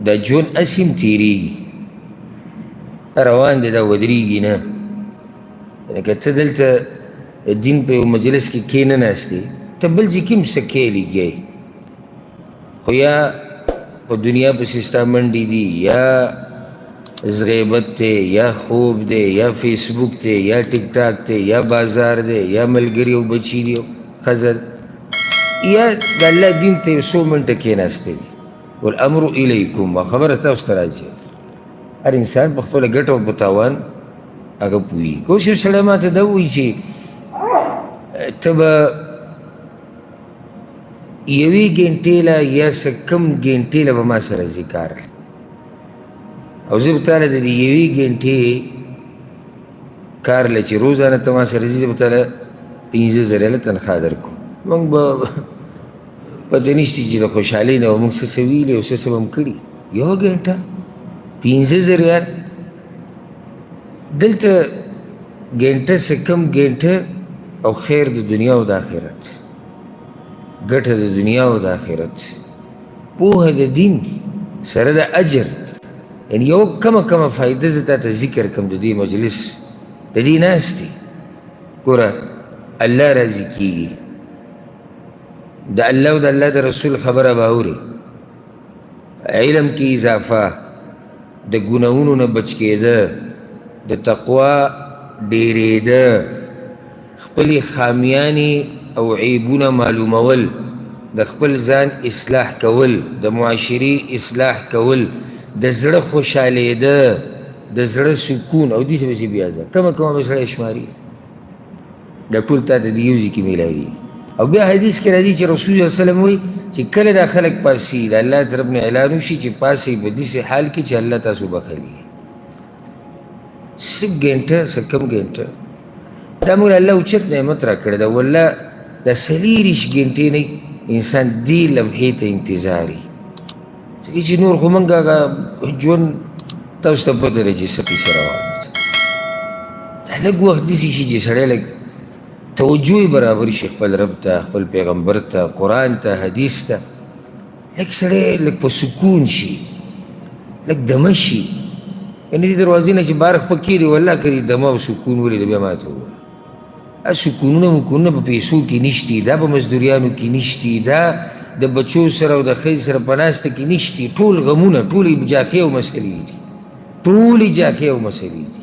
دا ژوند هسې هم تېرېږي، روان دی دا ودرېږي نه. لکه ته دلته دین په یو مجلس کې کښېنناستې، ته بل ځای کې هم څه کوې لګیا یې، خو یا په دنیا پسې ستا منډې دي، یا غیبت دی، یا خوب دی، یا فیسبوک دی، یا ټیک ټاک دی، یا بازار دی، یا ملګري او بچي دي او ښځه ده، یا د الله دین ته یو څو منټه کښېناستی دي. والامر الیکم، خبره تاسو ته راځي. هر انسان په خپله ګټه او په تاوان هغه پوهېږي. که اوس یو سړی ما ته دا ووایي چې ته به یوې ګنټې له یا څه کم ګنټې له به ما سره ځي کار، او زه به تاله د دې یوې ګنټې کار له چې روزانه ته ما سره ځي، زه به تاله 50,000 ریاله تنخوا درکړو. موږ به پته نشته چې د خوشحالۍ نه به موږ څه څه ویلي او څه څه به م کړي. یوه ګنټه 50,000 ریال، دلته ګنټه څه کم ګنټه او خیر د دنیا او د آخرت، ګټه د دنیا او د آخرت، پوهه د دین سره د اجر. یعنې یو کمه فایده زه تا ته ذکر کړم د دې مجلس د دې ناستې. ګوره الله راضي کېږي، د الله او د الله د رسول خبره به اورې، علم کې اضافه، د ګناهونو نه بچ کېده، د تقوا ډېرېده، خپلې خامیانې او عیبونه معلومول، د خپل ځان اصلاح کول، د معاشرې اصلاح کول، د زړه خوشحالېده، د زړه سکون، او داسې پسې بیا ځه کمه به سړی شماري. دا ټول تا ته د یو ځای کې میلاوي. او بیا حدیث کې راځي چې رسول الله صلی الله علیه وسلم وایي چې کله دا خلک پاسي د الله طرف نه اعلان وشي چې پاسئ په داسې حال کې چې الله تاسو بخلي، صرف ګنټه څه کم ګنټه. دا موږ الله اوچت نعمت را کړی ده. والله دا 40 ګنټې نه انسان دې لمحې ته انتظار وي چې نور خو موږ هغه ژوند تاسو ته پته لري چې څه کیسه روانه ده. دا لږ وخت داسې شي چې سړی لږ توجه یې برابر شي خپل رب ته، خپل پیغمبر ته، قرآن ته، حدیث ته، لږ سړی لږ په سکون شي، لږ دمه شي. یعنې دې دروازې نه چې بار خپه کېږي، والله که دې دمه او سکون ولید بیا ما ته ووایه. سکونونه مکونونه په پیسو کې نشتي، دا په مزدوریانو کې نشتي، دا د بچو سره او د ښځې سره په ناسته کې نشتي. ټول غمونه، ټولې جاخې او مسلې دي، ټولې جاخې او مسلې دي.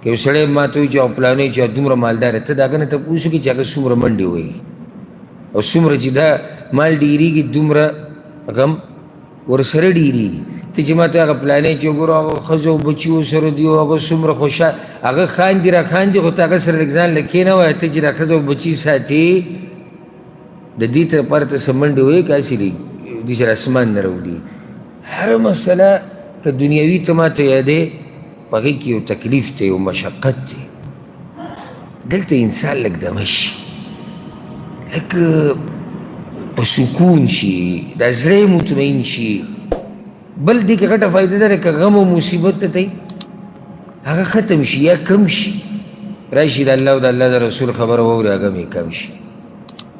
که یو سړی ما ته وایي چې او پلانی چې دومره مالدار ته د هغه نه تپوس وکړي چې هغه څومره منډې وهي او څومره چې دا مال ډېرېږي دومره غم ورسره ډېرېږي. ته چې ما ته هغه پلانی چې وګوره هغه ښځو او بچیو سره دي او هغه څومره خوشحال، هغه خاندي را خاندي، خو ته هغه سره لږ ځان له کښېنوه. ته چې دا ښځه او بچي ساتې د دې لپاره ته څه منډې وهې که هسې دې سره اسمان نه راوړي. هره مسله که دنیوي ته ما ته یادې، په هغې کې یو تکلیف دی، یو مشقت دی. دلته انسان لږ دمه شي، لږ په سکون شي، دا زړه مطمئن شي. بل دې کې غټه فایده ده که غم او مصیبت ته تی هغه ختم شي یا کم شي، راشي د الله او د الله د رسول خبره واوري، هغه مې کم شي.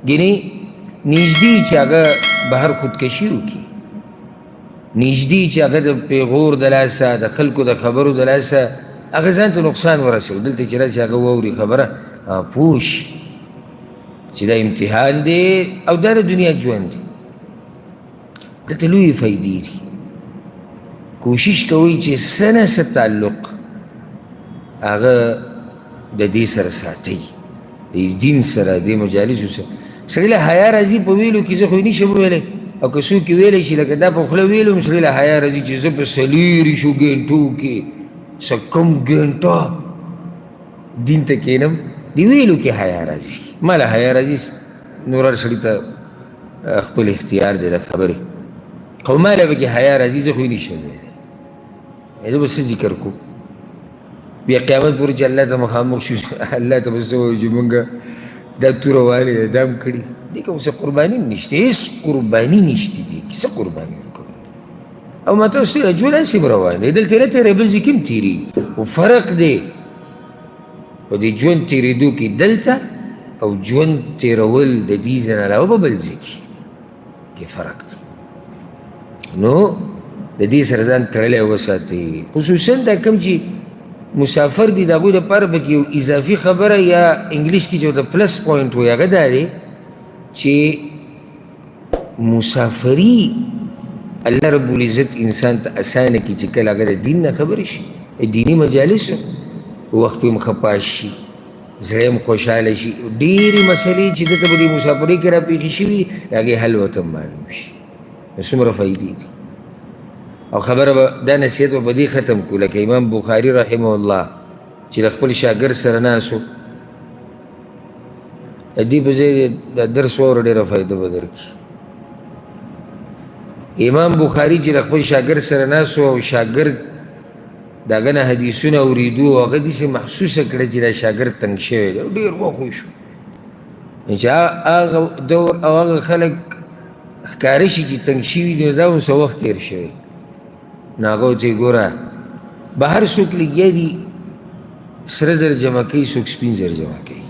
ګینې نږدې چې هغه بهر خودکشي وکړي، نږدې چې هغه د پیغور د لاسه، د خلکو د خبرو د لاسه هغه ځان ته نقصان ورسوي. دلته چې راشي هغه واوري خبره، پوه شي چې دا امتحان دی او دا د دنیا ژوند دی. دلته لویې فایدې دي. کوشش کوئ چې څه نه څه تعلق هغه د دې سره ساتئ، د دین سره، د مجالسو سره. سړي له حیا راځي په ویلو کې، زه خو یې نشم ویلی، او که څوک یې ویلی شي لکه دا په خوله ویلو هم سړي له حیا راځي چې زه په 40 ګنټو کې څه کم ګنټه دین ته کښېنم، د ویلو کې حیا راځي. ما له حیا راځي، نور هر سړي ته خپل اختیار دی د خبرې، خو ما له پکې حیا راځي، زه خو یې نشم ویلی. زه به څه ذکر کوم بیا قیامت پورې چې الله ته مخامخ شو، الله ته به څه وایو چې مونږ دا توره والې ده، دا هم کړي. دې کې خو څه قرباني هم نشته، هېڅ قرباني نشته دې کې، څه قرباني ورکول. او ما ته وسته ژوند هسې به روان دی، دلته نه تېری، بل ځای کې هم تېرېږي. خو فرق دی په دې ژوند تېرېدو کې دلته او ژوند تېرول د دې ځای نه علاوه په بل ځای کې فرق دی. نو د دې سره ځان تړلی وساتئ. خصوصا دا کوم چې مسافر دي د هغوی دپاره پکې یو اضافي خبره یا انګلیش کې چې ورته پلس پوینټ وایي هغه دا دی چې مسافري الله رب العزت انسان ته اسانه کړي چې کله هغه د دین نه خبرې شي، دیني مجالسو وخت پې خفه شي، زړه هم خوشحاله شي. ډېرې مسلې چې دته به د مسافرۍ کې راپېښې شوي د هغې حل ورته معلوم شي. نو څومره فایدې دي. او خبره به دا نصیحت به په دې ختم کړو لکه امام بخاري رحمه الله چې د خپل شاګرد سره ناست و، د دې په ځای د درس واوره ډېره فایده به درکړي. امام بخاري چې د خپل شاګرد سره ناست و او شاګرد د هغه نه حدیثونه اورېدو او هغه داسې محسوسه کړه چې دا شاګرد تنګ شوی دی، ډېر وخوښ شو. چې هغه دور او هغه خلک ښکاره شي چې تنګ شوي دي، دا هم څه وخت تېر شوی. نو هغه ورته یې ګوره بهر څوک لګیا دي سره زر جمع کوي، څوک سپین زر جمع کوي،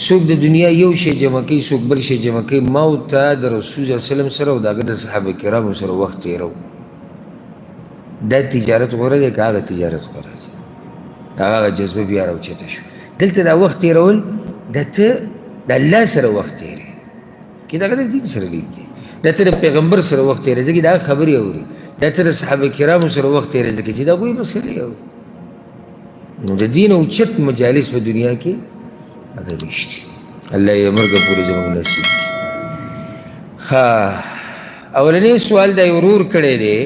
څوک د دنیا یو شی جمع کوي، څوک بل شی جمع کوي. ما ورته د رسول صلی الله علیه وسلم سره او د هغه د صحابه کرامو سره وخت تېرو. دا تجارت غوره دی که هغه تجارت غوره دی؟ هغه جذبه بیا راوچته شو. دلته دا وخت تېرول دا ته د الله سره وخت تېرې که د هغه د دین سره لیږي، دا ته د پیغمبر سره وخت تېرې ځکه د هغه خبرې اوري، دا ته د صحابه کرامو سره وخت تېرې ځکه چې د هغوی مسلې اوري. نو د دین اوچت مجالس په دنیا کې هغه نشته. الله یې مرګه پورې زموږ نصیب کړي. ښه، اولنی سوال دا یې ورور کړی دی،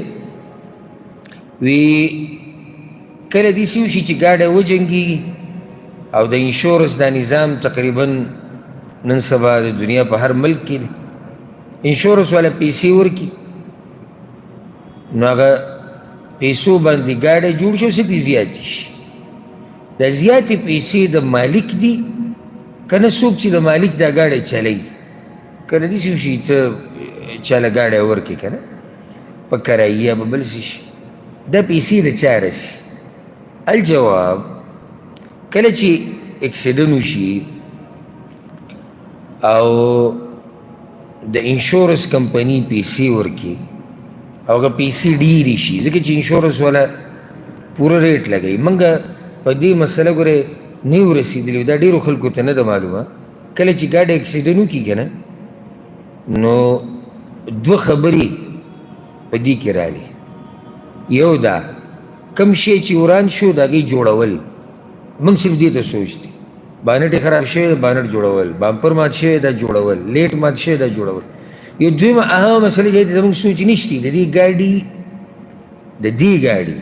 وی کله داسې وشي چې ګاډی وجنګېږي او د انشورنس دا نظام تقریبا نن سبا د دنیا په هر ملک کې دی. انشورنس والا پیسې ورکړي، نو هغه پیسو باندې ګاډی جوړ شي او څه دې زیاتې شي. دا زیاتې پیسې د مالک دي که نه څوک چې د مالک دا ګاډی چلوي. کله داسې وشي ته چاله ګاډی ورکړې که نه په کرایي یا به بل څه شي، دا پیسې د چا رسي؟ الجواب کله چې اکسیډنټ وشي او د انشورنس کمپنی پیسې ورکړي او هغه پیسې ډېرې شي، ځکه چې انشورنس والا پوره ریټ لګوي. موږ په دې مسله ګورې نه یو رسېدلي، دا ډېرو خلکو ته نه ده معلومه. کله چې ګاډی اکسیډنټ وکړي که نه نو دوه خبرې په دې کې رالي. یو دا کم شی چې وران شو د هغې جوړول، موږ صرف دې ته سوچ دی. بانټ یې خراب شوی دی، بانټ جوړول، بامپر مات شوی دا جوړول، لیټ مات شوی دا جوړول. یو دویمه اهمه مسله چې زموږ سوچ نشتی، د دې ګاډي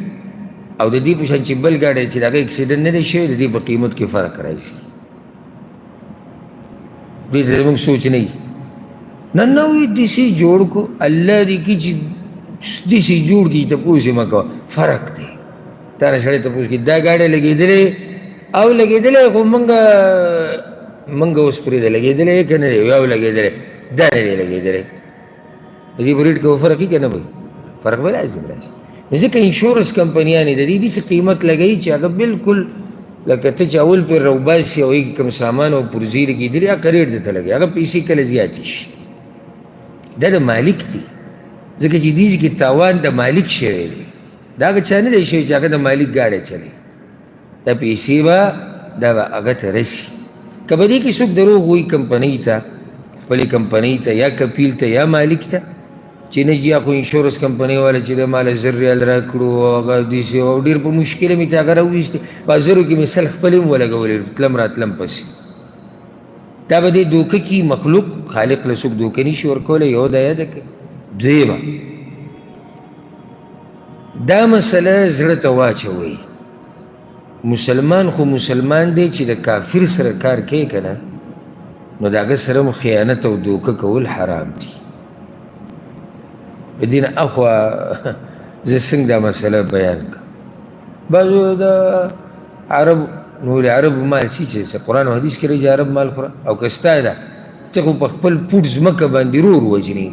او د دې په شان چې بل ګاډی چې د هغه اکسیډنټ نه دی شوی، د دې په قیمت کې فرق راځي. دې ته زموږ سوچ نه وي. نه وي داسې جوړ کړو، الله دې کړي چې داسې جوړ کړي، تپوس یې مه کوه، فرق دی. تا نه سړی تپوس کړي دا ګاډی لګېدلی او لګېدلی خو موږ اوس پرېږده لګېدلی که نه دی او لګېدلی دا نه دی لګېدلی. د دې په ریټ کې به فرق وي که نه به فرق به لازم راشي. نو ځکه انشورنس کمپنیانې د دې داسې قیمت لګوي چې هغه بالکل لکه ته چې اول پرې راوباسي او هغې کوم سامان او پرزې لګېدلي هغه ریټ درته لګوي، هغه پیسې کله زیاتې شي. دا د مالک دي، ځکه چې دې کې تاوان د مالک شوی دی، دا هغه چا نه دی شوی چې هغه د مالک ګاډی چلوي. دا پیسې به دا به هغه ته رسي. که په دې کې څوک دروغ وایي کمپنۍ ته، خپلې کمپنۍ ته یا کپیل ته یا مالک ته چې نه جي خو انشورنس کمپنۍ والا چې د ماله 1000 ریال راکړو او هغه داسې او ډېر په مشکله مې ته هغه راوویستې، په 1000 کې مې سل خپلې هم ولګولې تلم راتلم پسې. دا به دې دوکه کې مخلوق خالق له څوک دوکه نشي ورکولی. یو دا یاده کړه. دویمه دا مسله زړه ته واچوئ. مسلمان خو مسلمان دی چې د کافر سره کار کوي که نه نو د هغه سره هم خیانت او دوکه کول حرام دي. په دې نه اخوا زه څنګه دا مسله بیان کړم. بعضو د عربو نو د عربو مال شي چې قرآن او حدیث کې راځي عرب مال خوره، او که ستا ده ته خو په خپل پوټ ځمکه باندې رور وژنې،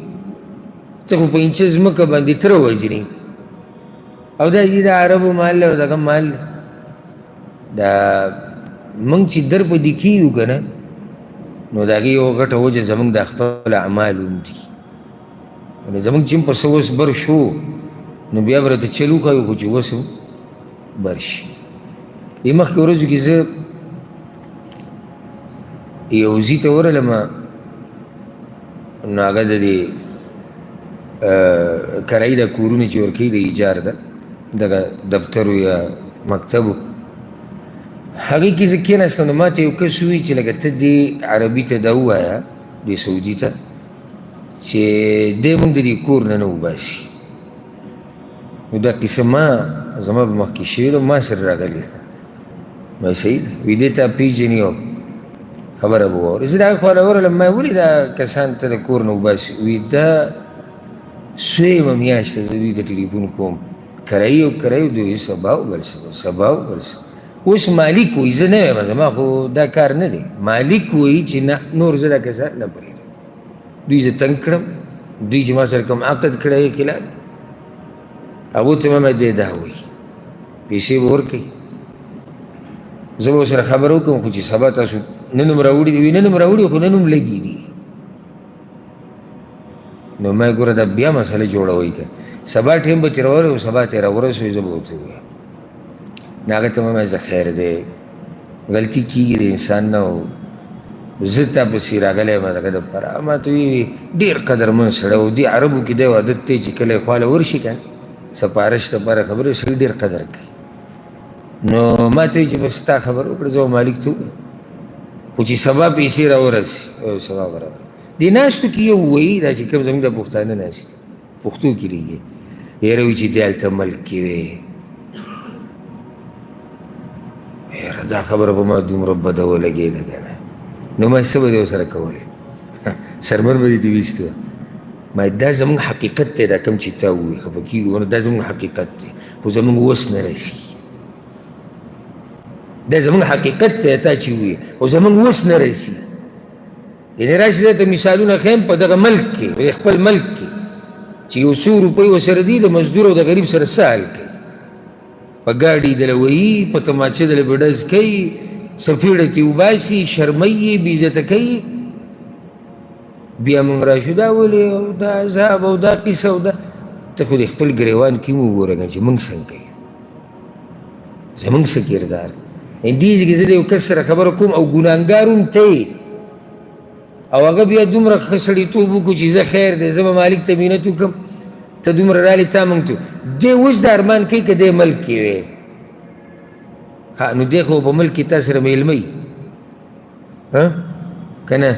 ته خو په انچه ځمکه باندې تره وژنې، او دا چې د عربو مال او دغه مال دا موږ چې در په دې کېږو که نه نو د هغې یوه غټه وجه زموږ د خپل اعمالو هم دي. نو زمونږ چې هم پسه اوس بر شو نو بیا به راته چل وښایو خو چې اوس هم بر شي. دې مخکې ورځو کې زه یو ځي ته ورغلم نو هغه د دې کرایي دا کورونه چې ورکوي د ایجار ده دغه دفترو یا مکتبو هغې کې زه کېناستم نو ما ته یو کس ووایي چې لکه ته دې عربي ته دا ووایه دې سعودي ته چې دی موږ د دې کور نه وباسي. نو دا قصه ما زما په مخکې شوې ده ما سره راغلې ده. ما صحیح ده وایي دې تا پېژني او خبره به واورې. زه د هغه خوا راورغلم ما ولې دا کسان ته د کور نه وباسي وایي دا سویمه میاشت زه دوی ته ټلیفون کوم کرایي او کرایي دوی سبا او بل سبا سبا او بل سبا. اوس مالک وایي زه نه یم زما خو دا کار نه دی. مالک وایي چې نه نور زه دا کسان نه پرېږدم. دوی زه تنګ کړم دوی چې ما سره کوم عقد کړی خلاف هغو ته مې دی دا وایي پیسې به ورکوي زه به ورسره خبره وکړم خو چې سبا تاسو نن هم راوړي دي وایي نن هم راوړي خو نن هم لګي دي. نو ما ګوره دا بیا مسله جوړوئ که سبا ټیم به تېرولی او سبا ترې راورسوي زه به ورته ووایم. نو هغه ته مې زه خیر دی غلطي کېږي د انسان نه او زه تا پسې راغلی یم دغه دپاره. ما ته ویې ډېر قدرمن سړی و دې عربو کې دی عادت دی چې کله یې خواله ورشي که نه سپارش دپاره خبرې سړي ډېر قدر کوي. نو ما ته ویې چې بس تا خبر وکړه زه به مالک ته ووایم خو چې سبا پیسې راورسي او سبا به راورسي. دې ناستو کې یو وایي دا چې کوم زموږ د پښتانه ناست دي پښتو کې لیږي یاره وایي چې دی هلته ملک کې وې یاره دا خبره به ما دومره بده ولګېده که نه نو ما څه به دی ورسره کولی سرمن به دې ته ویستې وه. ما دا زموږ حقیقت دی دا کوم چې تا ووایي خفه کېږو دا زموږ حقیقت دی خو زموږ وس نه رسي. دا زموږ حقیقت دی تا چې ووایي خو زموږ وس نه رسي. یعنې راشي زه ته مثالونه ښیم په دغه ملک کې په خپل ملک کې چې یو څو روپۍ ورسره دي د مزدور او د غریب سره څه حال کوي په ګاډي دله وهي په تماچه دله به ډز کوي سفیړه ترې وباسي شرموي یې بې عزته کوي بیا موږ راشو دا ولې او دا عذاب او دا قصه او دا ته خو د خپل ګریوان کې مو وګوره که چې موږ څنګه کوي زموږ څه کردار دې ځای کې زه د یو کس سره خبره کوم او ګناهګار هم ته یې او هغه بیا دومره ښه سړیتوب وکړو چې زه خیر دی زه به مالک ته مینت وکړم ته دومره رالې تا موږ ته دی اوس د ارمان کوي که دی ملک کې وی نو دی خو په ملک کې تا سره میلمه وي که نه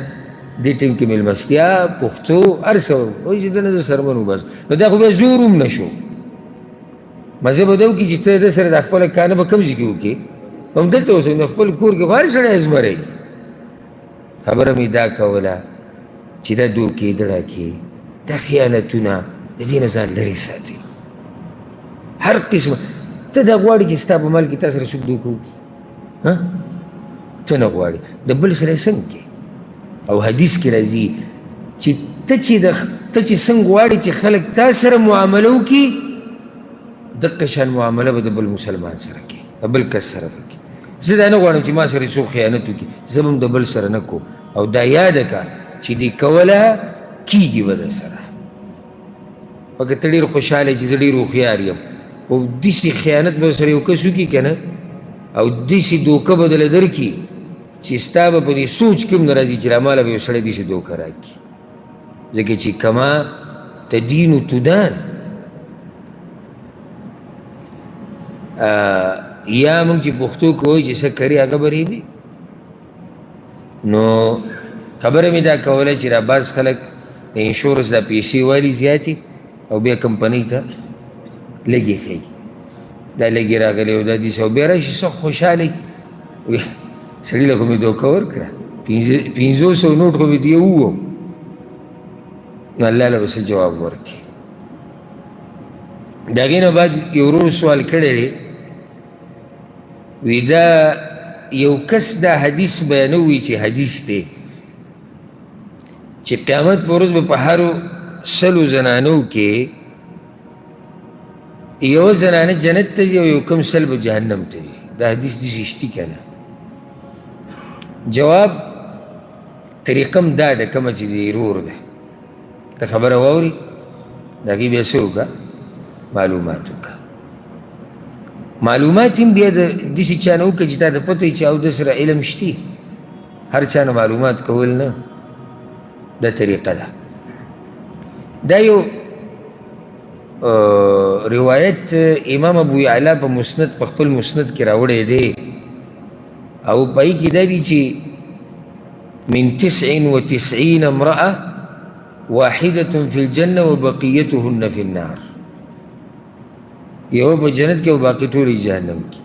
دې ټیم کې میلمستیا پښتو هر څه وایي چې دنه زه سرمن وباسم نو دا خو بیا زور هم نه شو. مزه به دا وکړي چې ته د سره د خپله کانه به کوم ځای کې وکړې همدلته اوسئ نو خپل کور کې خو هر سړی ازمرئ. خبره مې دا کوله چې دا دوکې دړکې دا خیانتونه د دې نه ځان لرې ساتي. هر قسمه ته دا غواړې چې ستا په مال کې تا سره څوک دوکه وکړي ته نه غواړې د بل سره یې څنګه کې او حدیث کې راځي چې ته چې څنګه غواړې چې خلک تا سره معامله وکړي دقه شان معامله به د بل مسلمان سره کوي د بل کس سره به کوي. زه دا نه غواړم چې ما سره څوک خیانت وکړي زه به هم د بل سره نه کوم او دا یاده که چې دې کوله کېږي به در سره پکې ته ډېر خوشحاله چې زه ډېر هوښیار یم خو داسې خیانت به سره یو کس وکړي که نه او داسې دوکه به دله درکړي چې ستا به په دې سوچ کې هم نه راځي چې راماله به یو سړی داسې دوکه راکړي ځکه چې کما تدین تدان یا موږ چې پښتو کې وایي چې څه کري هغه به ریبي. نو خبره مې دا کوله چې را بعض خلک د انشورنس دا پیسې والي زیاتې او بیا کمپنۍ ته لږې ښیي دا لږې راغلی او دا داسې او بیا راشي څه خوشحاله وي سړي له خو مې دوکه ورکړه 500 نوټ خو مې ته یې ووم نو الله له به څه جواب ورکړي. د هغې نه بعد یو ورور سوال کړی دی وی دا یو کس دا حدیث بیانوي چې حدیث دی چې قیامت په ورځ به په هرو 100 زنانو کې یو زنانه جنت ته ځي او یو کم 100 به جهنم ته ځي. دا حدیث داسې شتي که نه؟ جواب طریقه م دا ده کومه چې د ورور ده ته خبره واوري د هغې بیا څه وکړه معلومات وکړه معلومات هم بیا د داسې چا نه وکړه چې تا ته پته وي چې او د سره علم شتي هر چا نه معلومات کول نه دا طریقه ده دا یو روایت امام ابو یعلا په مسند په خپل مسند کې راوړی دی او په هغې کې دا دي چې من 99 امرأة واحدة في الجنة وبقيتهن في النار یو په جنت کې او باقي ټولې جهنم کې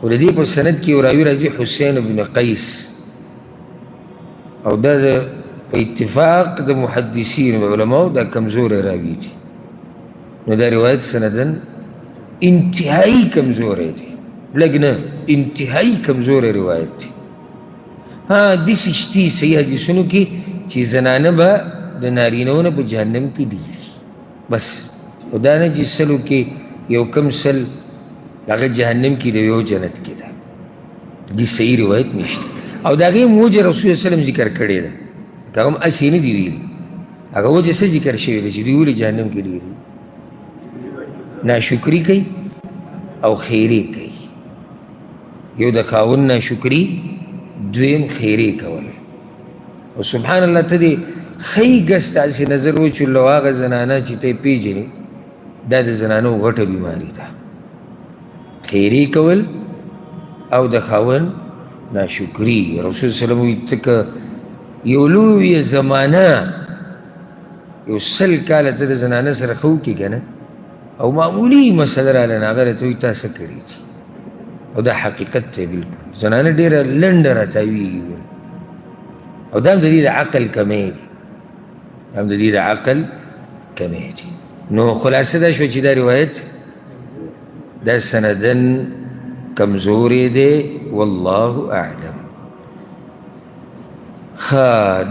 او د دې په سند کې یو راوي راځي حسین بن قیس او دا په اتفاق د محدثین علماو دا کمزوری راوي دي نو دا روایت سندن انتهایی کمزوری دی لږ نه انتهایی کمزوری روایت دی ها داسې شتي صحیح حدیثونو کې چې زنانه به د نارینهو نه په جهنم کې ډېري بس او دا نه چې سلو کې یو کم سل هغه جهنم کې دی یو جنت کې ده دې صحیح روایت نشته او د هغې موجه رسول الله وسلم ذکر کړې ده که هم هسې نه دي ویلي هغه وجه څه ذکر شوی دی چې دوی ولې جهنم کې ډېري ناشکري کوي او خیرې کوي یو د خاوند ناشکري دویم خیرې کول او سبحان الله ته دې ښی ګس تاسې نظر وچلو هغه زنانه چې ته یې پېژنې دا د زنانو غټه بیماري ده خیرې کول او د خاوند ناشکري رسول صلی الله علیه وسلم وایي ته که یو لویه زمانه یو 100 کاله ته د زنانه سره ښه وکړې که نه او معمولی مسله راله نه هغه راته وایي تا څه کړي دي او دا حقیقت دی بلکل زنانه ډېره لنډه راتاویږي او دا هم د دې د عقل کمی دی هم د دې د عقل کمی دی نو خلاصه دا شوه چې دا روایت دا سندن کمزوری دی والله اعلم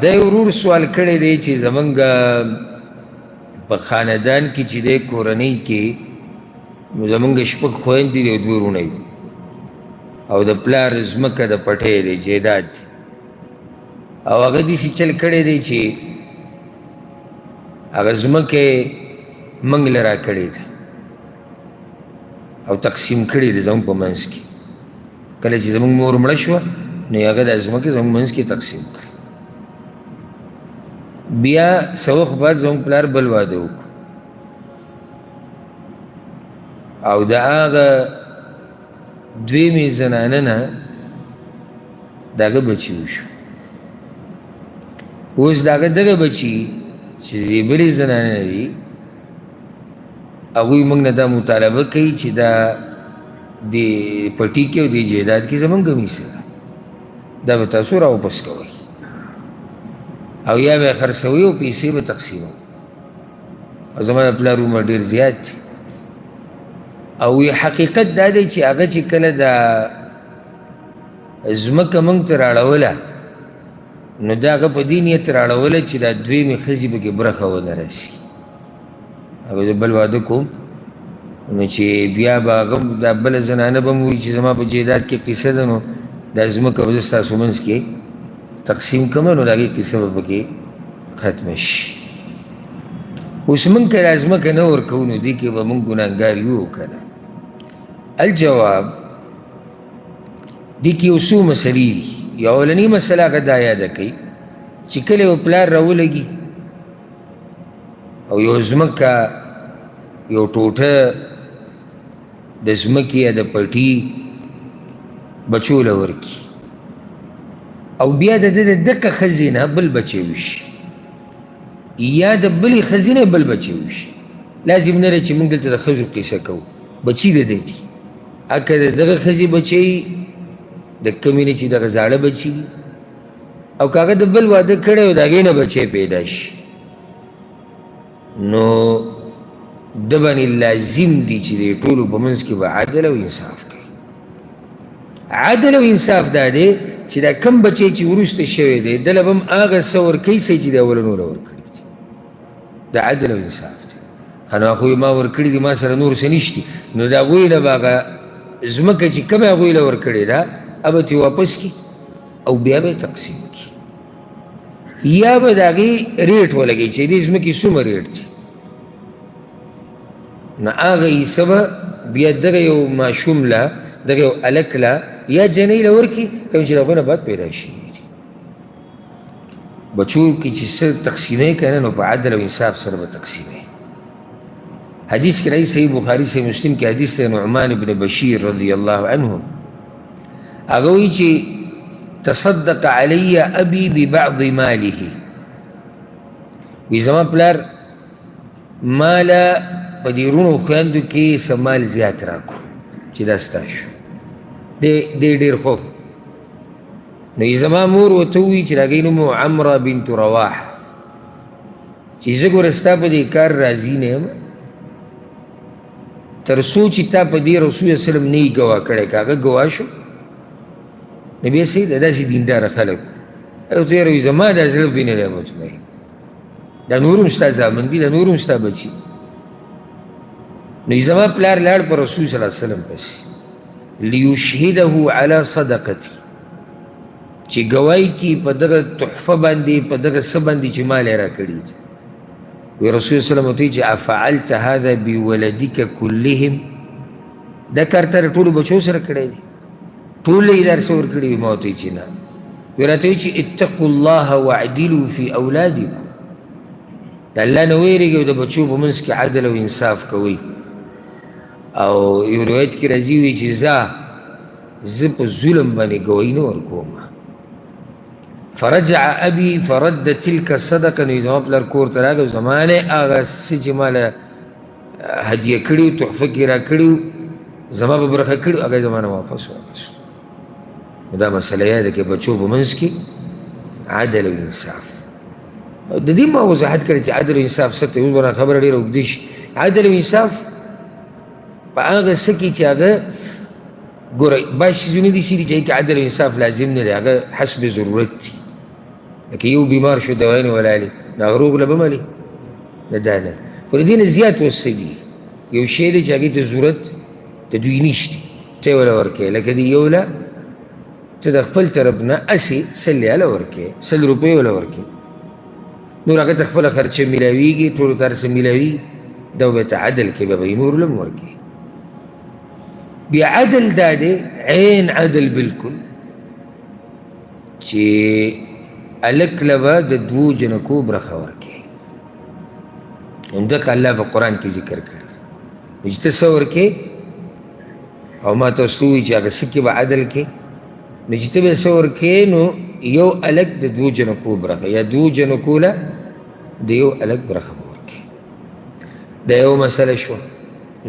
دا یو ورور سوال کړی دی چې زمونږ په خاندان کې چې دی کورنۍ کې زمونږ شپږ خویندې دي او 2 وروڼه یو او د پلار ځمکه د پټی دی جیداد دی او هغه داسې چل کړی دی چې هغه ځمکه یې موږ له راکړې ده او تقسیم کړې ده زموږ په منځ کې کله چې زموږ مور مړه شوه نو هغه دا ځمکه زموږ منځ کې تقسیم کړه بیا څه وخت بعد زموږ پلار بل واده وکړو او د هغه دویمې زنانه نه د هغه بچي وشو اوس د هغه دغه بچي چې د بلې زنانه نه دي هغوی موږ نه دا مطالبه کوي چې دا د پټي کې او د جیداد کې زموږ حصه ده دا به تاسو راواپس کوئ او یا به یې خرڅوئ او پیسې به تقسیموئ او زما د پلار عمر ډېر زیات دی او وی حقیقت دا دی چې هغه چې کله دا ځمکه موږ ته راړوله نو دا هغه په دې نیت راړوله چې دا دویمې ښځې پکې برخه ونه رسي هغه زه بل واده کوم نو چې بیا به هغه دا بله زنانه به م وایي چې زما په جیداد کې قصه ده نو دا ځمکه به زه ستاسو منځ کې تقسیم کړم نو د هغې قصه به پکې ختمه شي اوس موږ که دا ځمکه نه ورکوو نو دې کې به موږ ګناهګار یو که نه الجواب دې کې یو څو مسلې دي یو اولنۍ مسله هغه دا یاده کوي چې کله یو پلار راولګي او یو ځمکه یو ټوټه د ځمکې یا د پټي بچو له ورکړي او بیا د ده د دقه ښځې نه بل بچی وشي یا د بلې ښځې نه بل بچی وشي لازم نه دی چې موږ دلته د ښځو قصه کوو بچي د ده دي که د دغه ښځې بچی د کمې نه چې دغه زاړه بچي دي او که هغه د بل واده کړی او د هغې نه بچی پیدا شي نو ده باندې لازم دي چې د ټولو په منځ کې به عدل او انصاف کوي عدل او انصاف دا دی چې دا کم بچی چې وروسته شوی دی دله به هم هغه څه ورکوي څه چې د اولنو له ورکړي دي دا عدل او انصاف دی نو هغوی ما ورکړي دي ما سره نور څه نشتي نو د هغوی نه به هغه ځمکه چې کومه هغوی له ورکړې ده هغه ترې واپس کړي او بیا به یې تقسیم کړي یا به د هغې ریټ ولګوي چې دې ځمکې څومره ریټ دی نو هغه حصه به بیا دغه یو ماشوم له دغه یو هلک له یا جنۍ له ورکړي کوم چې د هغوی نه بعد پیدا شوي دي. بچو کې چې څه تقسیموي که نه نو په عدل او انصاف سره به تقسیموي. حدیث کې راځي صحیح بخاري صحیح مسلم کې حدیث دی نعمان بن بشیر رضی الله عنه هغه وایي چې تصدق علی ابي ببعض ماله وی زما پلار ماله په دې رونو خویندو کې څه مال زیات راکړو چې دا ستا شو دی ډېر خوب. نو زما مور ورته ووایي چې د هغې نوم عمره بنت رواحه چې زه ګوره ستا په دې کار راضي نه یم تر څو چې تا په دې رسول وسلم نه یې ګواه کړی که هغه ګواه شو نو بیا صحیح ده داسې دینداره خلک ورته یاره وایي زما دا زړه پرې نه دی مطمئن دا نور هم ستا زامن دي دا نور هم ستا بچي. نو زما پلار لاړ په رسول صلی الله علیه وسلم پسې لیشهده علی صدقتي چې ګواهي کړي په دغه تحفه باندې په دغه څه باندې چې ما یې راکړي دي. وی رسول صلی الله علیه وسلم چې افعلت هذا بولدک کلهم دا کار تا د ټولو بچو سره کړی دی ټول یې در څه ورکړي وي ما ورته وایي چې نه. وی راته وایي چې اتقوا الله واعدلوا فی اولادکم د الله نه ویرېږئ او د بچو په منځ کې عدل او انصاف کوئ. او یو روایت کې راځي وي چې زه په ظلم باندې ګوهي نه ورکوم. فرجع ابي فرد تلك الصدقه نو زما پلار کور ته راغی زما نه هغه څه چې ما له هدیه کړي وو تحفه کې راکړي زما په برخه کړي هغه زما نه واپس واخیستو. دا مسله یاد کې بچو په منځ کې عدل او انصاف د دې ما وضاحت کړی چې عدل او انصاف څه ته اوس به خبره ډېره اوږدې شي. عدل او انصاف په هغه څه کې چې هغه ګوره بعض څیزونه داسې دي چې هغې کې عدل او انصاف لازم نه دی هغه حسب ضرورت دي لکه یو بیمار شو دوایي نه ولالي نو هغه روغ له به ملي نه دا نه خو د دې نه زیات اوس څه دي یو شی دی چې هغې ته ضرورت د دوی نشته ته یې وله ورکوې لکه د یو له ته د خپل طرف نه هسې 100 ریاله ورکوې 100 روپۍ وله ورکوې نور هغه ته خپله خرچه میلاویږي ټولو ته هر څه میلاوي دا به ته عدل کې به به یې نور له هم ورکوې. بیا عدل دا دی عین عدل بالکل چې هلک له به د 2 جنکو برخه ورکوې همدغه الله په قرآن کې ذکر کړی نو چې ته څه ورکوې او ما ته اوس ته ووایي چې هغه څه کې به عدل کې نو چې ته به څه ورکوې نو یو هلک د 2 جنکو برخه یا 2 جنکو له د یو هلک برخه به ورکوې. دا یو مسله شوه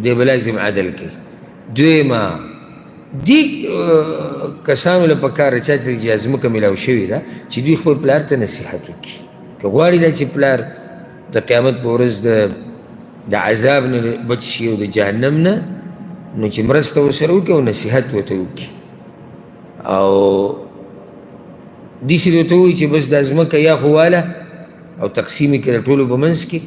دی به لازم عدل کوي. دویمه دې کسانو له پکار چا ته چې ځمکه میلاو شوې ده چې دوی خپل پلار ته نصیحت وکړي که غواړي دا چې پلار د قیامت په ورځ د عذاب نه بچ شي او د جهنم نه نو چې مرسته ورسره وکړي او نصیحت ورته وکړي او داسې ورته ووایي چې بس دا ځمکه یا خو واله او تقسیم یې کړه ټولو په منځ کې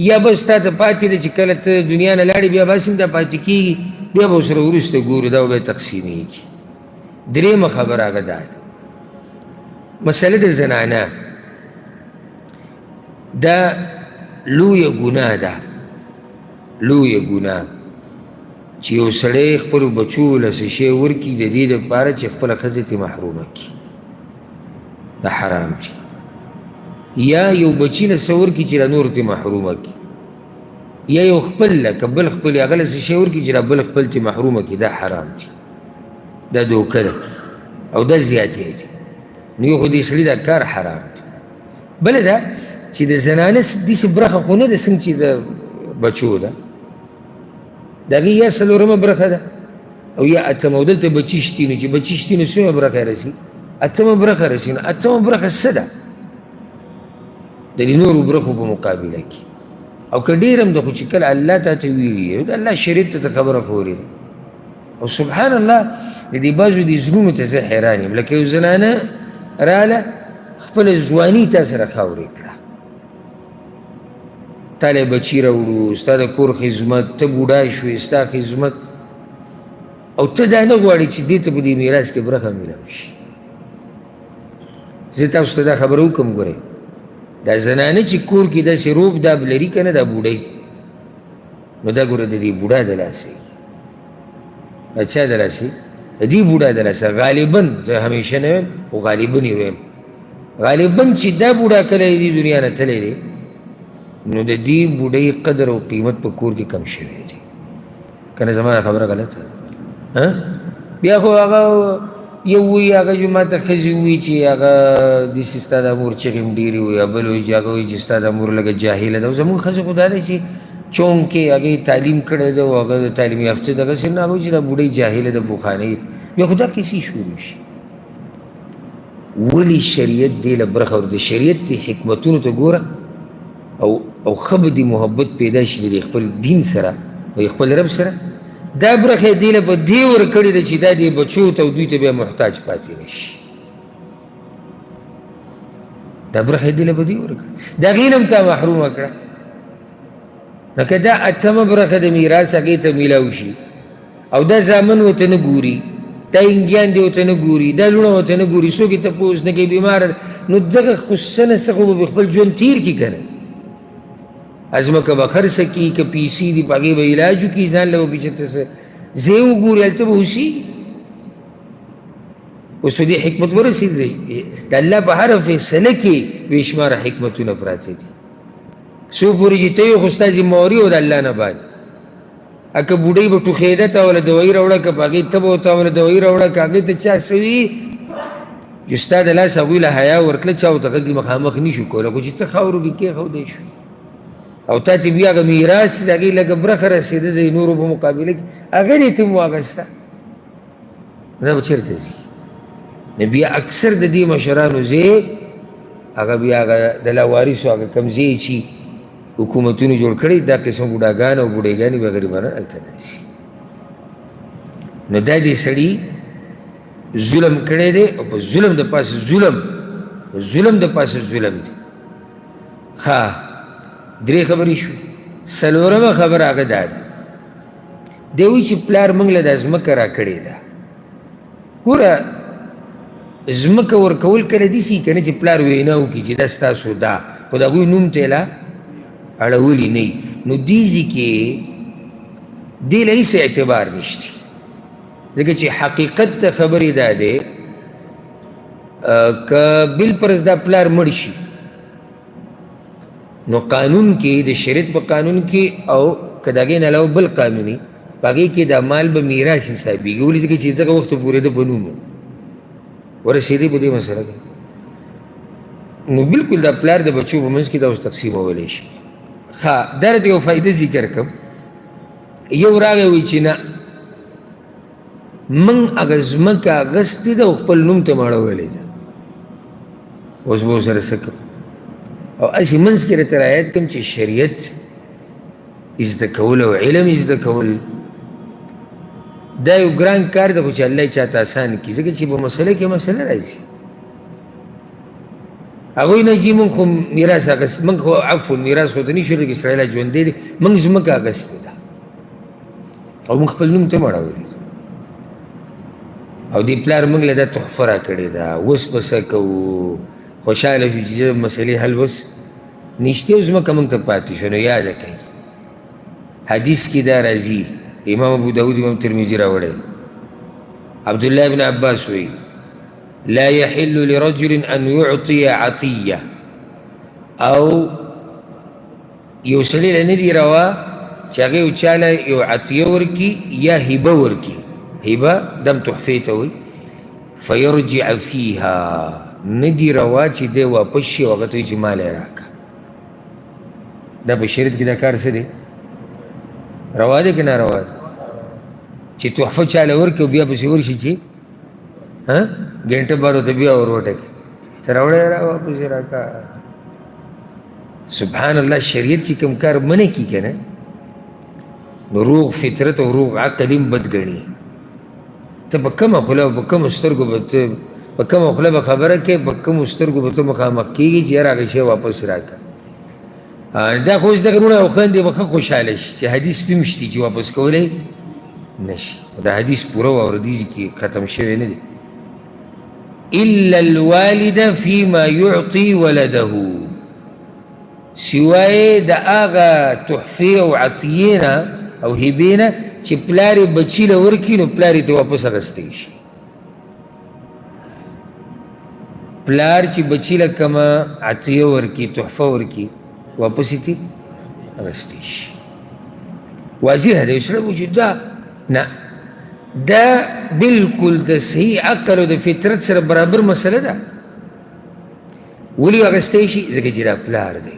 یا بس تا ته پاتې ده چې کله ته دنیا نه لاړې بیا بس هم دا پاتې کېږي بیا به ورسره وروسته ګورو دا به تقسیمیږي. درېیمه خبره هغه دا ده مسله د زنانه دا لویه ګناه ده لویه ګناه چې یو سړی خپلو بچو له څه شی ورکړي د دې دپاره چې خپله ښځه ترې محرومه کړي دا حرام دي یا یو بچي له څه ورکړي چې له نور ترې محرومه کړي یا یو خپل له که بل خپل هغه له څه شی ورکړي چې له بل خپل ترې محرومه کړي دا حرام دي دا دوکه ده او دا زیاتې دي نو یو خو دې سړي دا کار حرام دی. بله ده چې د زنانه داسې برخه خو نه ده څنګه چې د بچو ده د هغې یا 4مه برخه ده او یا 8مه او دلته بچي شتي نو چې بچي شتي نو څومره برخه یې رسي 8مه برخه رسي نو 8مه برخه څه ده د دې نورو برخو په مقابله کې او که ډېر هم ده خو چې کله الله تا ته ویلي د الله شریعت ته خبره خو اورېده او سبحان الله د دې بعضو دې زړونو ته زه حیران یم لکه یو زنانه راله خپله ځواني تا سره خاورې کړه تا له بچي راوړو ستا د کور خدمت ته بوډا شوې ستا خدمت او ته دا نه غواړې چې دې ته په دې میراث کې برخه میلاو شي. زه تاسو ته دا خبره وکړم ګورئ دا زنانه چې کور کې داسې روب داب لري که نه دا بوډۍ نو دا ګوره د دې بوډا د لاسه د چا د لاسه د دې بوډا د لاسه غالبا زه همیشه نه وایم خو غالبا یې وایم غالبا چې دا بوډا کله دې دنیا نه تللی دی نو د دې بوډۍ قدر او قیمت په کور کې کم شوی دی که نه زما خبره غلطه بیا خو هغه یو وایي هغه چې ما ته ښځې وایي چې هغه داسې ستا دا مور چغې م ډېرې وایي بل وایي چې هغه وایي چې ستا دا مور لږه جاهله ده او زمونږ ښځې خو دا دی چې چونک کې هغې تعلیم کړی ده او هغه د تعلیم یافته دغسې نه هغه وایي چې دا بوډۍ جاهله ده بوخانۍ بیا خو دا کیسې شروع شي ولې شریعت دې له برخه ور د شریعت دې حکمتونو ته ګوره او ښه به دې محبت پیدا شي د خپل دین سره او خپل رب سره دا برخه یې دې له په دې ورکړې ده چې دا دې بچو ته او دوی ته بیا محتاج پاتې نه شي دا برخه یې دې له په دې ورکړه د هغې نه هم تا محرومه کړه لکه دا اتمه برخه د میراث هغې ته میلاو شي او دا زامن ورته نه ګوري دا انګیان دې ورته نه ګوري دا لوڼه ورته نه ګوري څوک یې تپوس نه کوي بیماره ده نو دغه خصه نه څه خو به خپل ژوند تیر کړي که نه ازمکه به خرڅه کړي که پیسې دي په هغې به علاج وکړي ځان له به پیچته څه ځای وګوري هلته به اوسېږي اوس په دې حکمت ورسېد دی د الله په هره فیصله کې بې شماره حکمتونه پراته دي څو پورې چې ته یې خو ستا ذمهواري و د الله نه بعد که بوډۍ به ټوخېده ته وله دوایي راوړه که په هغې ته به ورته وله دوایي راوړه که هغې ته چا څه وي چې ستا د لاس هغوی له حیا ورتله چا ورته غږ مخامخ نه شو کولی خو چې ته خاورو کې کېښودی شو او تا ته بیا هغه میراث د هغې لږه برخه رسېده د نورو په مقابله کې هغه دې ته م واخېسته دا به چېرته ځي نو بیا اکثر د دې مشرانو ځای هغه بیا هغه د لاوارثو هغه کوم ځای چې حکومتونو جوړ کړي دا قسم بوډاګان او بوډېګانې به غریبانان هلته ناستي نو دا دې سړي ظلم کړی دی او په ظلم د پاسه ظلم د پاسه ظلم دی ښه درې خبرې شوې څلورمه خبره هغه دا ده دی وایي چې پلار موږ له دا ځمکه را کړې ده ګوره ځمکه ورکول کله داسې که نه چې پلار وینا وکړي چې دا ستاسو ده خو د هغوی نوم ته یې لا اړولی نه وي نو دې ځای کې دې له هېڅ اعتبار نشته ځکه چې حقیقت ته خبرې دا دی که بالفرض دا پلار مړ شي نو قانون کې د شریعت په قانون کې او که د هغې نه علاوه بل قانوني په هغې کې دا مال به میراث حسابېږي ولې ځکه چې دغه وخت پورې ده په نوم ورسېدی په دې مسله کې نو بلکل دا پلار د بچو په منځ کې دا اوس تقسیمولی شي ښه دا راته یو فایده ذکر کړم یو راغی وایي چې نه موږ هغه ځمکه اخیستې ده او خپل نوم ته م اړولې ده اوس به ورسره څه کوم او هسې منځ کې راته رعایت کړم چې شریعت زده کول او علم زده کول دا یو ګران کار ده خو چې الله یې چاته اسان کړي ځکه چې په مسله کې مسله راځي هغوی نه چې موږ خو میراث اخیست موږ خو عفو میراث خو ته نه شو لږ اسرائیل ژوندی دی موږ ځمکه اخیستې ده او موږ خپل نوم ته م اړولې ده او دې پلار موږ له دا تحفه را کړې ده اوس به څه کوو خوشحاله شو چې مسلې حل اوس نشته او ځمکه موږ ته پاتې شو نو یاده کوي حدیث کې دا راځي امام ابو داود امام ترمذي راوړی عبدالله بن عباس وایي لا يحل لرجل أن يعطي عطية او یو سړي له نه دي روا چې هغې یو چا له یو عطیه ورکي یا هبه ورکي هبه دم تحفې ته وایي فیرجع فیها نه دي روا چې دی واپس شي او هغه ته وایي چې مال یې راکړه دا په شریعت کې دا کار څه دی روا دی که ناروا دی چې تحفه چاله ورکړي او بیا پسې ورشي چې ګنټه بعد ورته بیا ور وټکي ته راوړی را واپسې راکړه سبحان الله شریعت چې کوم کار منع کي که نه نو روغ فطرت او روغ عقل هم بد ګڼي ته په کومه خوله او په کومو سترګو به ته په کومه خوله به خبره کوې په کومو سترګو به ته مخامخ کېږي چې یاره هغه شی واپس راکړه دا خو اوس دغه وروڼه او خویندې به ښه خوشحاله شي چې حدیث پې هم شتي چې واپس کولی نه شي دا حدیث پوره واوره دې کې ختم شوی نه دی الا الوالد فيما يعطي ولده سوای د هغه تحفې او عطیې نه او هبې نه چې پلار یې بچي له ورکړي نو پلار یې ته واپس اخیستی شي. پلار چې بچي له کومه عطیه ورکړي تحفه ورکړي واپس یې ته اخیستی شي. واضحه ده یو سړی وجود ده نه دا بالکل د صحیح عقل او د فطرت سره برابر مسله ده. ولې اخیستی شي؟ ځکه چې دا پلار دی.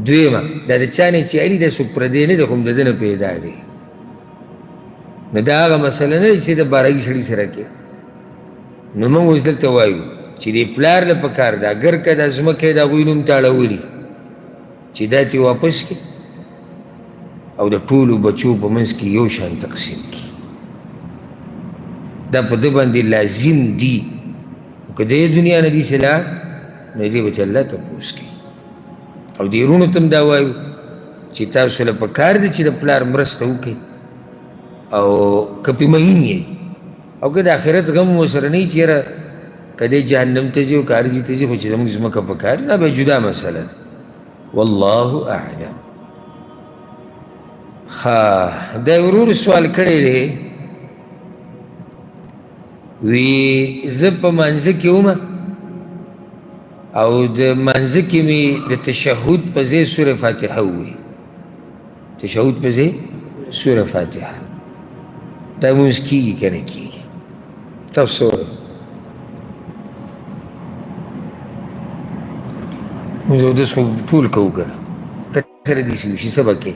دویمه دا د چا نه چې علي دا څوک پردی نه دی خو هم د ده نه پیدا دی. نو دا هغه مسله نه ده چې د بارهي سړي سره کې. نو موږ اوس دلته وایو چې دې پلار له پکار ده اګر که دا ځمکه یې د هغوی نوم ته اړولي چې دا ترې واپس کړي او د ټولو بچو په منځ کې یو شان تقسیم کړي. دا په ده باندې لازم دي. که د دنیا نه دي سلا نو دې به ته الله تپوس کوي. او دې وروڼو ته هم دا وایو چې تاسو له پکار ده چې د پلار مرسته وکړئ او که پې مهین یئ او که د آخرت غم مو سره نه وي چې یاره که دی جهنم ته ځي او که ارضي ته ځي خو چې زموږ ځمکه پکار دا به جدا مسله ده. والله اعلم. ها دا ورور سوال کړی دی وی زه په مانځه کې ومه او د مانځه کې مې د تشهد په ځای سوره فاتحه ووی. تشهد په ځای سوره فاتحه دا لمونځ کېږي که نه کېږي؟ تاسو موږ اودس خو ټول کوو که نه که سره داسې وشي څه به کوې؟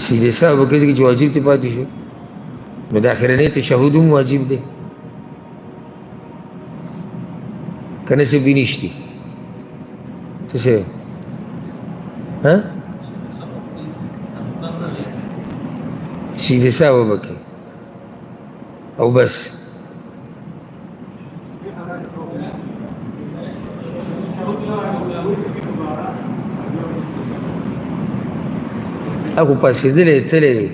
سجده سهو به کوي چې واجب ته پاتې شو نو د اخرنۍ تشهد هم واجب دی که نه څه بینشتي ته څه سجده سهو به کوي او بس اخو پاسېدلی تللی دی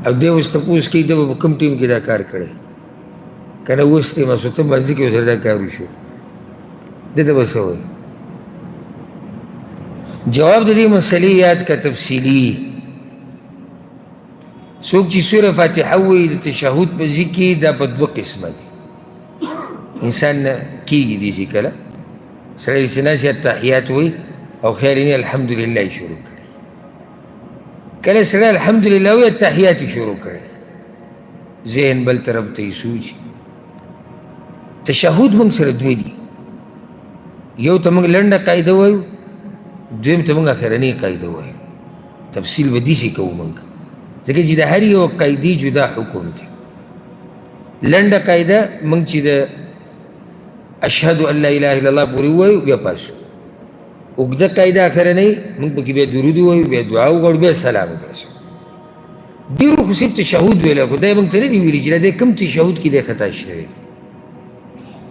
او دی اوس تپوس کوي ده به په کوم ټیم کې دا کار کړی که نه اوس دی ماسوتن مانځه کې ورسره دا کار وشو ده ته به څه وایي؟ جواب د دې مسلې یاد که تفصیلي څوک چې سوره فاتحه وایي د تشهد په ځای کې دا په دوه قسمه دي. انسان نه کېږي داسې کله سړی چې ناسي التحیات وایي او خیال یې الحمدلله یې شروع کړي. کله سړی الحمدلله وایي التحیات یې شروع کړی ذهن بل طرف ته یې سوچي. تشهد موږ سره دوی دي. یو ته موږ لنډه قاعده وایو دویم ته موږ اخرنۍ قاعده وایو. تفصیل به داسې کوو موږ ځکه چې د هر یو قاعدې جدا حکم دی. لنډه قاعده موږ چې د اشهد ان لا اله الا الله پورې ووایو بیا پاسو. اوږده قاعده اخرنۍ موږ پکې بیا درود ووایو بیا دعا وغواړو بیا سلام وکړو. ډېرو خو صرف تشهد ویلی خو دی موږ ته نه دي ویلي چې دا دی کوم تشهد کې دی خطا شوی دی.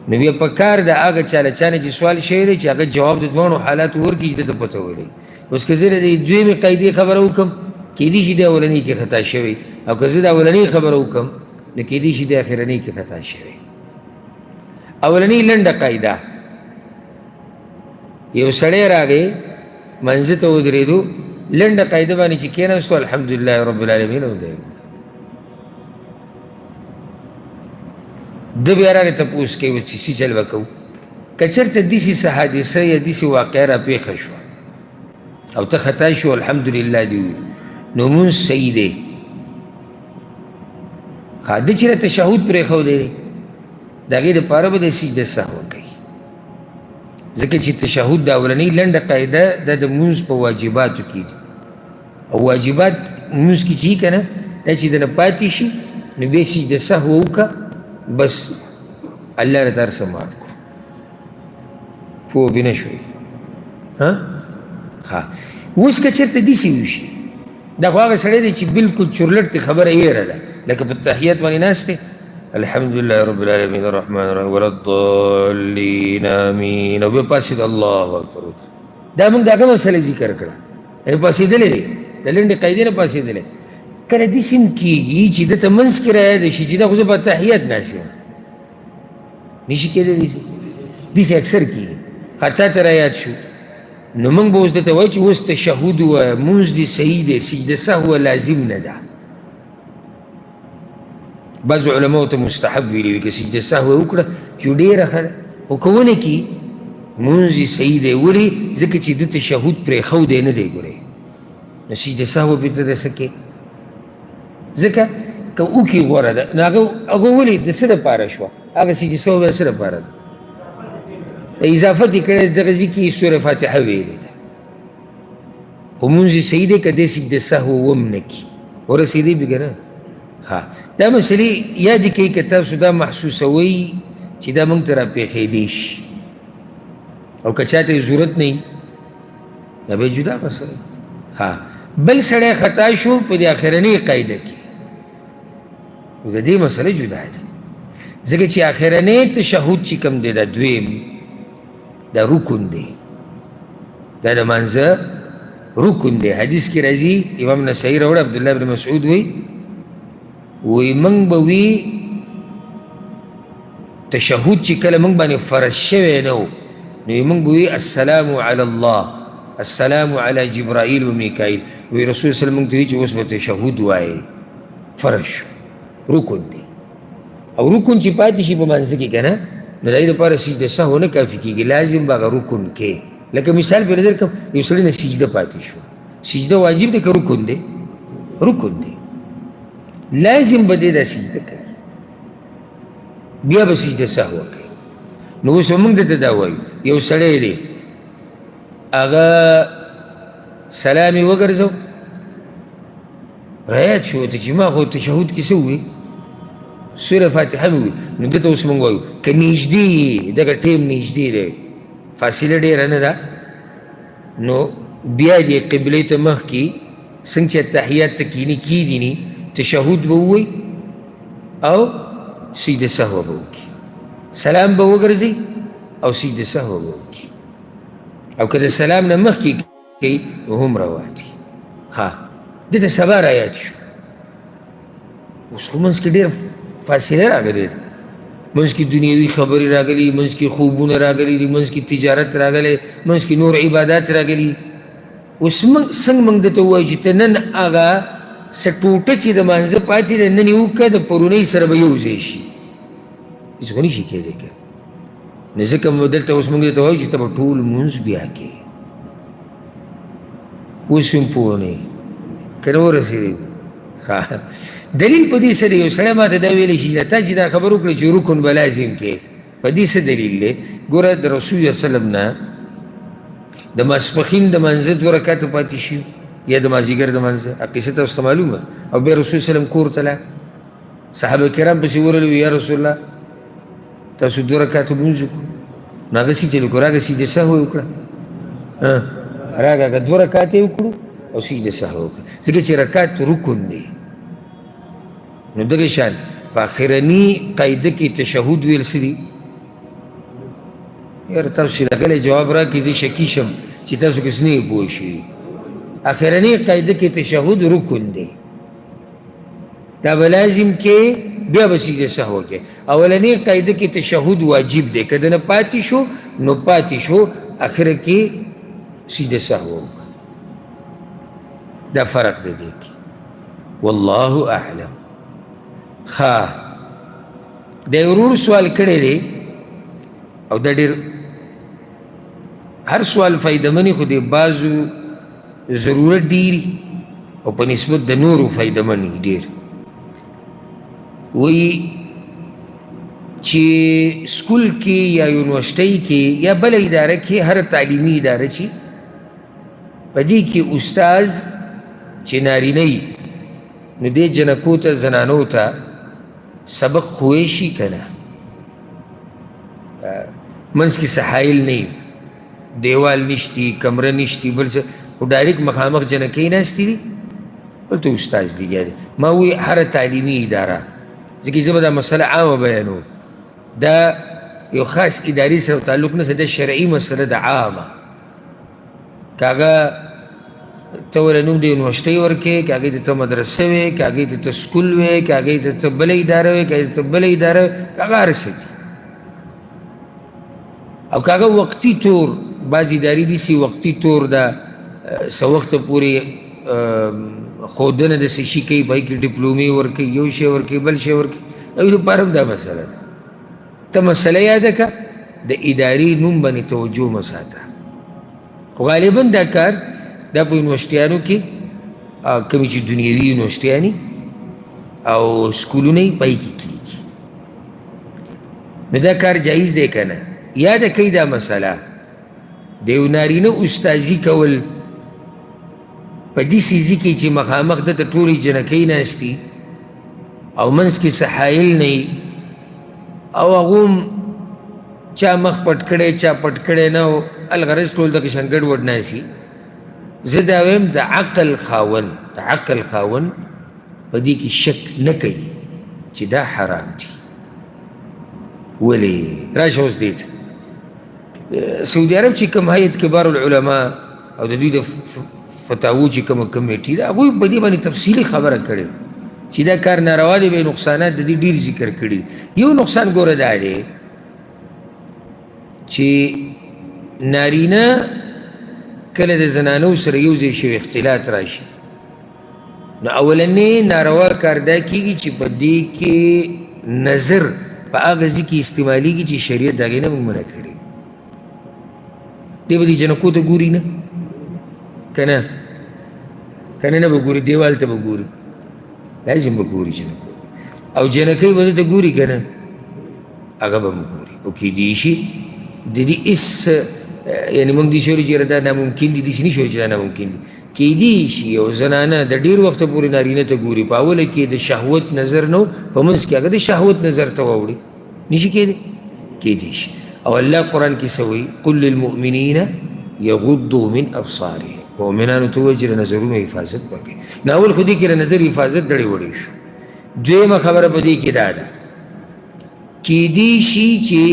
نو بیا په کار د هغه چا له چا نه چې سوال شوی دی چې هغه جواب د دواړو حالاتو ورکړي چې ده ته پته ولګي. اوس که زه د دویمې قاعدې خبره وکړم کیدای شي د اولنۍ کې خطا شوی او که زه د اولنۍ خبره وکړم نو کیدای شي د اخرنۍ کې خطا شوی. اولنۍ لنډه قاعده یو سړی راغی منځه ته ودرېدو لنډه قاعده باندې چې کېناستو الحمدلله رب العالمین ویې ده بیا راغی تپوس کوي چې څه چل به کوو. که چېرته داسې څه حادثه یا داسې واقعه راپېښه شوه او ته خطا شو الحمدلله دې ووایي نو مونځ صحیح دی. ښه ده چې را تشهد پرېښودی دی د هغې دپاره به د سجده سهو کوي ځکه چې تشهد د اولنۍ لنډه قاعده دا د مونځ په واجباتو کې دي او واجبات مونځ کې چې که نه دا چې دنه پاتې شي نو بیا سجده سهو وکړه بس الله راته هر څه معاف کړو. پوه بې نه شوې ښه. اوس که چېرته داسې وشي دا خو هغه سړی دی چې بلکل چورلټ ته خبره هېره ده لکه په تحیات باندې ناست دی الحمدلله رب العالمین الرحمن الرحیم ولا الضالین آمین او بیا پاسېد الله اکبر دا موږ د هغه مسله ذکر کړه یعنې پاسېدلی دی د لنډې قاعدې نه پاڅېدلی کله داسې هم کېږي چې ده ته منځ کې رایاده شي چې دا خو زه په تحیات ناست یم نشي کېدی داسې داسې اکثر کېږي خطا ته رایاد شو نو موږ به اوس درته وایو چې اوس تشهد ووایه مونځ دې صحیح دی سجده سهو لازم نه ده بعضو علماو ته مستحب ویلي وي که سجده سهو وکړه چې ډېره ښه ده خو که ونه کړي مونځ یې صحیح دی ولې ځکه چې ده تشهد پرېښودی نه دی ګورئ نو سجده سهو پرې ته د څه کې ځکه که وکړي غوره ده نو هغه ولې د څه دپاره شوه هغه سجده سهو بیا څه دپاره ده د اضافت یې کړی دغه ځای کې سوره فاتحه ویلې ده خو مونځ یې صحیح دی که دی سجده سهو هم نه کړي ورسېدی بې که نه ها دا مسلې یادې کوي که تاسو دا محسوسوئ چې دا موږ ته راپېښېدی شي او که چاته یې ضرورت نه وي دا به جدا مسله ها بل سړی خطا شو په دې اخرنۍ قاعده کې د دې مسله جدا ده ځکه چې اخرنۍ تشهد چې کوم دی دا دویم دا رکن دی دا د منځه رکن دی حدیث کې راځي امام نسائی راوړی عبدالله بن مسعود وی موږ به وي تشهد چې کله موږ باندې فرض شوی نه و نو موږ به وي السلام علی الله السلام علی جبرائیل و میکائیل وی رسول صلی الله موږ ته وی چې اوس به تشهد وایې فرض شو رکن دی او رکن چې پاتې شي په منځ کې که نه نو د هغې دپاره سجده سهو نه کافي کېږي لازم به هغه رکن کې لکه مثال پرې درکړم یو سړي نه سجده پاتې شو سجده واجب دی که رکن دی رکن دی لازم به دی دا سجده کوي بیا به سجده سهو کوي نو اوس به موږ درته دا وایو یو سړی دی هغه سلام یې وګرځو رایاد شو ته چې ما خو تشهد کې څه ووایي سوره فاتحه مې وي نو دته اوس موږ وایو که نږدې یې دغه ټیم نږدې دی فاصله ډېره نه ده نو بیا دې قبلې ته مخکې څنګه چې تحیات ته کینې کیدي ني تشهد به ووایي او سجده سهو به وکړي سلام به وګرځي او سجده سهو به وکړي او که د سلام نه مخکې کوي نو هم روا دي ها دته سبا رایاد شو اوس خو منځ کې ډېر فاصله راغلې ده منځ کې دنیوي خبرې راغلي منځ کې خوبونه راغلي دي منځ کې تجارت راغلی منځ کې نور عبادات راغلي اوس موږ څنګه موږ درته ووایو چې ته نن هغه څه ټوټه چې د مانځه پاتې ده نن یې وکړه د پرونۍ سره به یو ځای شي هېڅ خو نشي کېدی که نو ځکه دلته اوس موږ درته وایو چې ته به ټول لمونځ بیا کوې اوس هم پوه نه یې که نه ورسېدی دلیل په دې څه دی یو سړی ما ته دا ویلی شي تا چې دا خبر وکړې چې رکن به لازم کې په دې څه دلیل دی ګوره د رسول الله وسلم نه د ماسپښین د منځه دوه رکعته پاتې شي یا د مازدیګر د منځه قصه تاسو ته معلومه او بیا رسول وسلم کور ته لاړ صحابه کرام پسې ورغلي وي یا رسول الله تاسو دوه رکعته لمونځ وکړو نو هغه سې چلو کړو هغه سجده سهو یې وکړه راغه هغه دوه رکعته یې وکړو او سجده سهو وکړه ځکه چې رکعت رکن دی نو دغه شان په اخرني قاعده کې تشهد ویل څه دي یاره تاسو چې راغلی جواب راکړئ زه شکي شم چې تاسو کې څه نه یې پوه شي اخرني قاعده کې تشهد رکن دی دا به لازم کې بیا به سجده سهو کې اولنۍ قاعده کې تشهد واجب دی که دنه پاتې شو نو پاتې شو اخره کې سجده سهو وکړه دا فرق دی دې کې والله اعلم ها د ورور سوال کړی دی او دا ډېر هر سوال فایدهمن خو د بعضو ضرورت ډېري او په نسبت د نورو فایدهمن ډېر وایي چې سکول کې یا یونیورسټۍ کې یا بله اداره کې هر تعلیمي اداره چې په دې کې استاذ چې نارینه وي نو دې جنکو ته زنانو ته سبق خوی شي که نه منځ کې سحایل نه وي دیوال نشتی کمره نشتی بل څه خو ډایرکټ مخامخ جنکۍ ناستې دي هلته استاذ لګیا دی ما وی هره تعلیمي اداره ځکه زه به دا مسله عامه بیانوم دا یو خاص ادارې سره تعلق نه دا شرعي مسله ده عامه که هغه ته ورله نوم د یونیورسټۍ ورکې، که هغې ته ته مدرسه وې، که هغې ته ته سکول وې، که هغې ته ته بله اداره وې، که هغې ته ته بله اداره وې، که هغه هر څه دي. او که هغه وقتي طور، بعض ادارې داسې وقتي طور ده څه وخته پورې ښودنه د څه شي کوي، په هغې کې ډپلومې ورکوي، یو شی ورکوي، بل شی ورکوي، هغوی دپاره هم دا مسله ده. ته مسله یاده که د ادارې نوم باندې توجه مه ساته. خو غالبا دا کار دا په یونیورسټیانو کې کومې چې دنیوي یونیورسټیانې او سکولونه یې په هغې کې کېږي. نو دا کار جایز دی که نه؟ یاده کوي دا مسله د یو نارینه استازي کول په داسې ځای کې چې مخامخ دته ټولې جنکۍ ناستي او منځ کې څه حایل نه وي او هغو هم چا مخ پټ کړی چا پټ کړی نه و، الغرض ټول دغه شان ګډوډ ناستي. زه دا وایم د عقل خاوند په دې کې شک نه کوي چې دا حرام دي. ولې؟ راشه اوس دې ته سعودي عرب چې کوم هیئت کبار العلماء او د دوی د فتاوو چې کومه کمیټي ده، هغوی په دې باندې تفصیلي خبره کړې چې دا کار ناروا دی، به نقصانات د دې ډېر ذکر کړي. یو نقصان ګوره دا دی چې نارینه کله د زنانو سره یو ځای شوي اختلاط راشي، نو اولنې ناروا کار دا کېږي چې په دې کې نظر په هغه ځای کې استعمالېږي چې شریعت د هغې نه موږ منع کړي. دی به دې جنکو ته ګوري نه که نه؟ که نه به ګوري، دیوال ته به ګوري، لازم به ګوري جنکو، او جنکۍ به ده ته ګوري که نه؟ هغه به هم ګوري. او کیدای شي د دې هېڅ یعنې موږ داسې وایو چې دا ناممکن دي، داسې نه شي چې دا ناممکن دي. کیدای شي یو زنانه د ډېر وخته پورې نارینه ته ګوري، په اوله کې د شهوت نظر نه و، په منځ کې هغه د شهوت نظر ته واوړي، نه شي کیدی؟ کیدای شي. او الله قرآن کې څه وایي؟ قل للمؤمنین یغضوا من ابصارهم، مؤمنانو ته وایي چې د نظرونو حفاظت وکړي. نو اول خو دې کې د نظر حفاظت دړې وړې شو. دویمه خبره په دې کې دا ده کیدای شي چې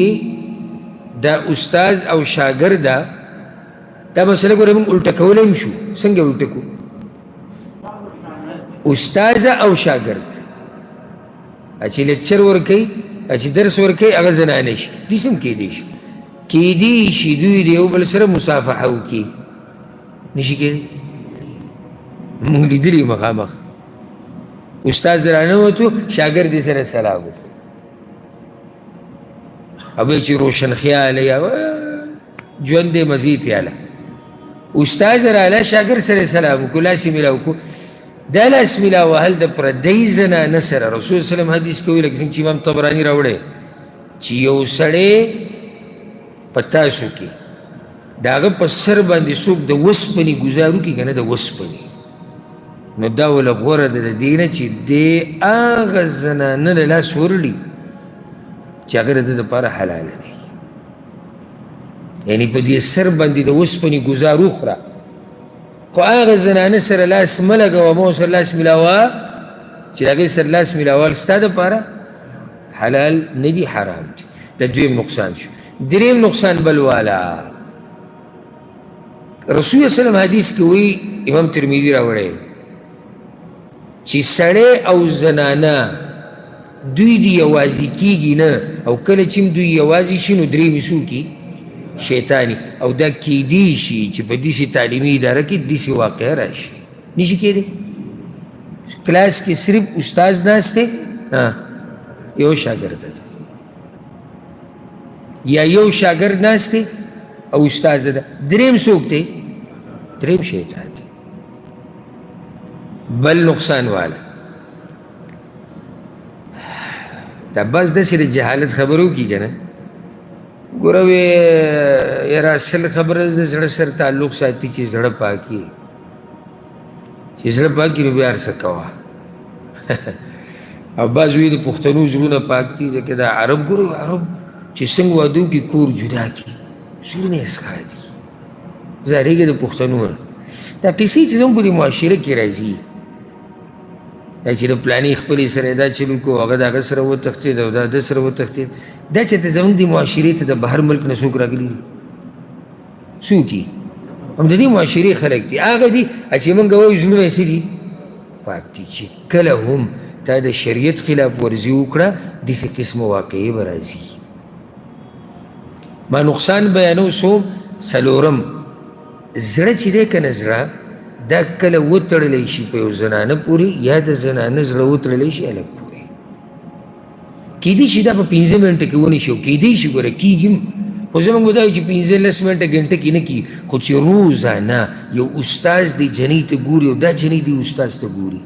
دا استاذ او شاګرده دا مسله ګوره موږ الټه کولی هم شو. څنګه الټه کړو؟ استاذ او شاګرد چې لیکچر ورکوي، چې درس ورکوي، هغه زنانه شي، داسې هم کیدای شي. کیدای شي دوی د یو بل سره مصافحه وکړي، نه شي کیدی؟ موږ لیدلي مخامخ استاذ رانوتو، شاګرد یې سره سلام وکړو، او بیا چې روشن خیاله یا ژوند یې مزید یاله، استاذ راله شاګرد سره سلام وکړو، لاس یې میلاو کړو. دا لاس میلاو وهل د پردۍ زنانه سره رسول وسلم حدیث کوي، لکه څنګه چې امام طبراني راوړی چې یو سړی په تاسو کې د هغه په سر باندې څوک د وسپنې ګزار وکړي که نه د وسپنې، نو دا وله غوره ده د دې نه چې دی هغه زنانه له لاس ورړي چې هغه د ده دپاره حلاله دی. یعنې په دې سر باندې د وسپنې ګزار وخوره، خو هغه زنانه سره لاس مه لګوه، مه ورسره لاس میلاوه چې د هغې سره لاس میلاول ستا دپاره حلال نه دي، حرام دي. دا دویم نقصان شو. دریم نقصان بل والا رسول وسلم حدیث کې وایي، امام ترمذي راوړی چې سړی او زنانه دوی دې یوازې کېږي نه، او کله چې دوی یوازې شي نو درېیمې څوکي شیطاني. او دا کیدی شي چې په داسې تعلیمي اداره کې داسې واقعه راشي، نه شي کېدی؟ کلاس کې صرف استاذ ناست دی، یو شاګرد ده، یا یو شاګرد ناست دی او استاذ ده، درېیم څوک دی؟ درېیم شیطان دی. بل نقصان والا دا بس داسې د جهالت خبرو کې که نه، ګوره وې یاره اصل خبره د زړه سره تعلق ساتي چې زړه پاکي، چې زړه پاکي نو بیا هر څه کوه. او بعض وایي د پښتنو زړونه پاک دي، ځکه دا عرب ګوره عرب چې څنګه واده وکړي کور جدا کړي، زړونه یې څخه دي، زارېږي د پښتنو نه. دا کیسې چې زموږ په دې معاشره کې راځي، دا چې د پلانې خپلې سره دا چلو کو، هغه د هغه سره وتښتېد او دا ده سره وتښتېد، دا چې ته زموږ د معاشرې ته د بهر ملک نه څوک راغلي دي؟ څوک یې؟ هم د دې معاشرې خلک دي، هغه دي چې موږ وایو زړونه یې څه دي پاک دي. چې کله هم تا د شریعت خلاف ورزي وکړه داسې قسمه واقعې به راځي. ما نقصان بیانو سو څلورم، زړه چې دی که نه زړه دا کله وتړلی شي په یو زنانه پورې یا د زنانه زړه وتړلی شي هلک پورې. کیدای شي دا په 15 منټه کې ونیشي او کیدای شي ګوره کېږي هم، خو زموږ دا وایي چې 15-10 منټه ګنټه کې نه کېږي، خو چې روزانه یو استاز دی جنۍ ته ګوري او دا جنۍ دی استاز ته ګوري